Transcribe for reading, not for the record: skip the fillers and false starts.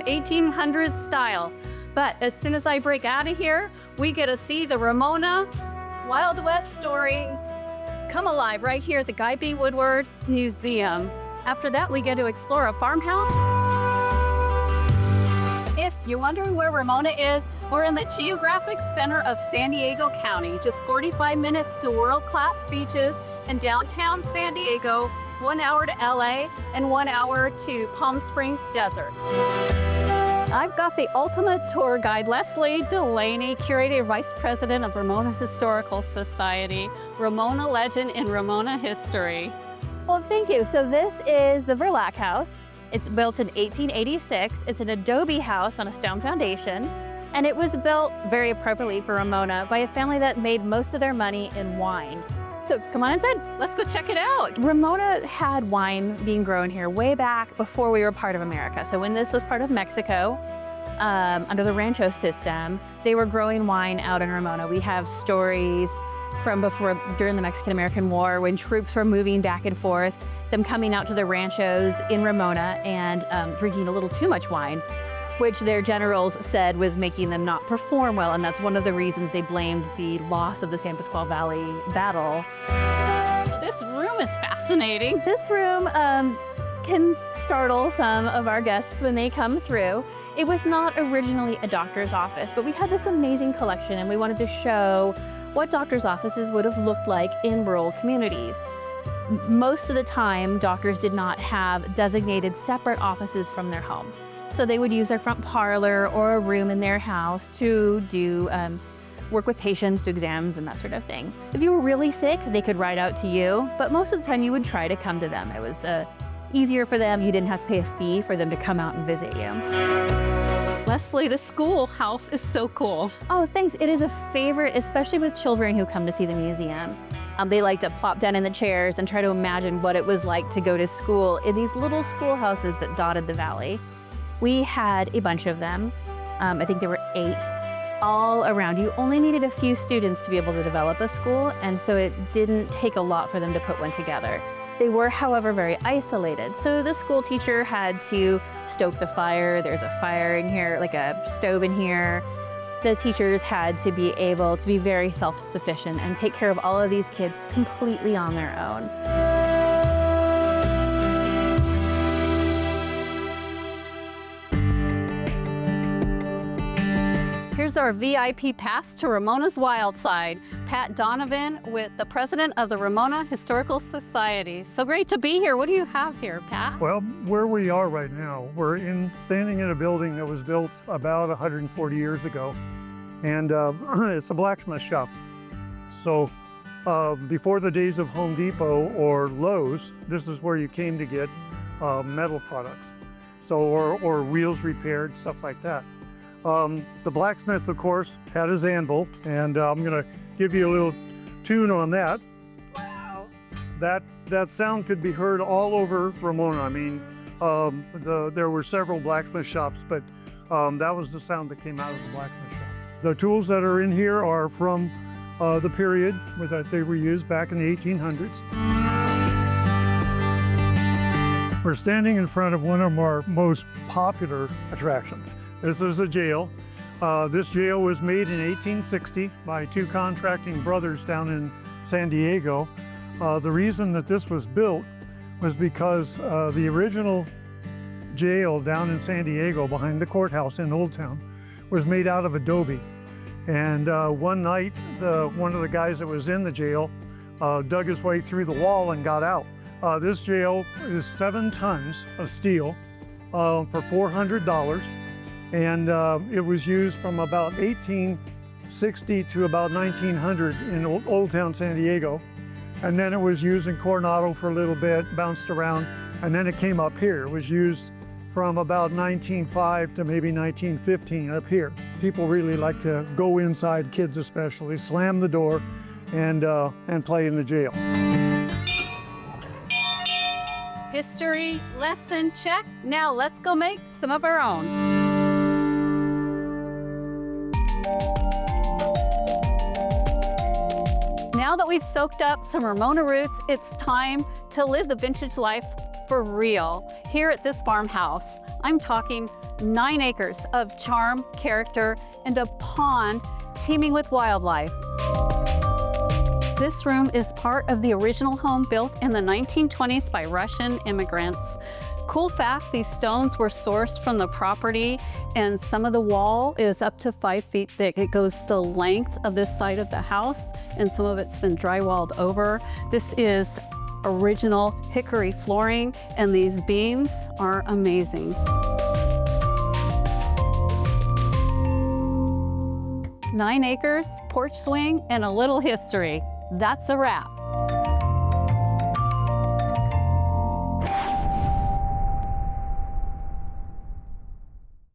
1800s style. But as soon as I break out of here, we get to see the Ramona Wild West story come alive right here at the Guy B. Woodward Museum. After that, we get to explore a farmhouse. If you're wondering where Ramona is, we're in the geographic center of San Diego County, just 45 minutes to world-class beaches in downtown San Diego, 1 hour to LA, and 1 hour to Palm Springs Desert. I've got the ultimate tour guide, Leslie Delaney, curator, vice president of Ramona Historical Society, Ramona legend in Ramona history. Well, thank you. So this is the Verlac House. It's built in 1886. It's an adobe house on a stone foundation, and it was built very appropriately for Ramona by a family that made most of their money in wine. So come on inside. Let's go check it out. Ramona had wine being grown here way back before we were part of America. So when this was part of Mexico, under the Rancho system, they were growing wine out in Ramona. We have stories from before, during the Mexican-American War, when troops were moving back and forth, them coming out to the ranchos in Ramona and drinking a little too much wine, which their generals said was making them not perform well, and that's one of the reasons they blamed the loss of the San Pasqual Valley battle. Well, this room is fascinating. This room can startle some of our guests when they come through. It was not originally a doctor's office, but we had this amazing collection and we wanted to show what doctors' offices would have looked like in rural communities. Most of the time, doctors did not have designated separate offices from their home. So they would use their front parlor or a room in their house to do work with patients, do exams and that sort of thing. If you were really sick, they could ride out to you, but most of the time you would try to come to them. It was easier for them. You didn't have to pay a fee for them to come out and visit you. Leslie, the schoolhouse is so cool. Oh, thanks. It is a favorite, especially with children who come to see the museum. They like to plop down in the chairs and try to imagine what it was like to go to school in these little schoolhouses that dotted the valley. We had a bunch of them. I think there were 8 all around. You only needed a few students to be able to develop a school, and so it didn't take a lot for them to put one together. They were, however, very isolated. So the school teacher had to stoke the fire. There's a fire in here, like a stove in here. The teachers had to be able to be very self-sufficient and take care of all of these kids completely on their own. Here's our VIP pass to Ramona's Wild Side. Pat Donovan with the president of the Ramona Historical Society. So great to be here. What do you have here, Pat? Well, where we are right now, we're standing in a building that was built about 140 years ago. And it's a blacksmith shop. So before the days of Home Depot or Lowe's, this is where you came to get metal products. So, or wheels repaired, stuff like that. The blacksmith, of course, had his anvil, and I'm gonna give you a little tune on that. That sound could be heard all over Ramona. I mean, there were several blacksmith shops, but that was the sound that came out of the blacksmith shop. The tools that are in here are from the period that they were used back in the 1800s. We're standing in front of one of our most popular attractions. This is a jail. This jail was made in 1860 by 2 contracting brothers down in San Diego. The reason that this was built was because the original jail down in San Diego behind the courthouse in Old Town was made out of adobe. And one night, one of the guys that was in the jail dug his way through the wall and got out. This jail is 7 tons of steel for $400. And it was used from about 1860 to about 1900 in Old Town San Diego. And then it was used in Coronado for a little bit, bounced around, and then it came up here. It was used from about 1905 to maybe 1915 up here. People really like to go inside, kids especially, slam the door and play in the jail. History lesson check. Now let's go make some of our own. Now that we've soaked up some Ramona roots, it's time to live the vintage life for real. Here at this farmhouse, I'm talking 9 acres of charm, character, and a pond teeming with wildlife. This room is part of the original home built in the 1920s by Russian immigrants. Cool fact, these stones were sourced from the property, and some of the wall is up to 5 feet thick. It goes the length of this side of the house, and some of it's been drywalled over. This is original hickory flooring, and these beams are amazing. 9 acres, porch swing, and a little history. That's a wrap.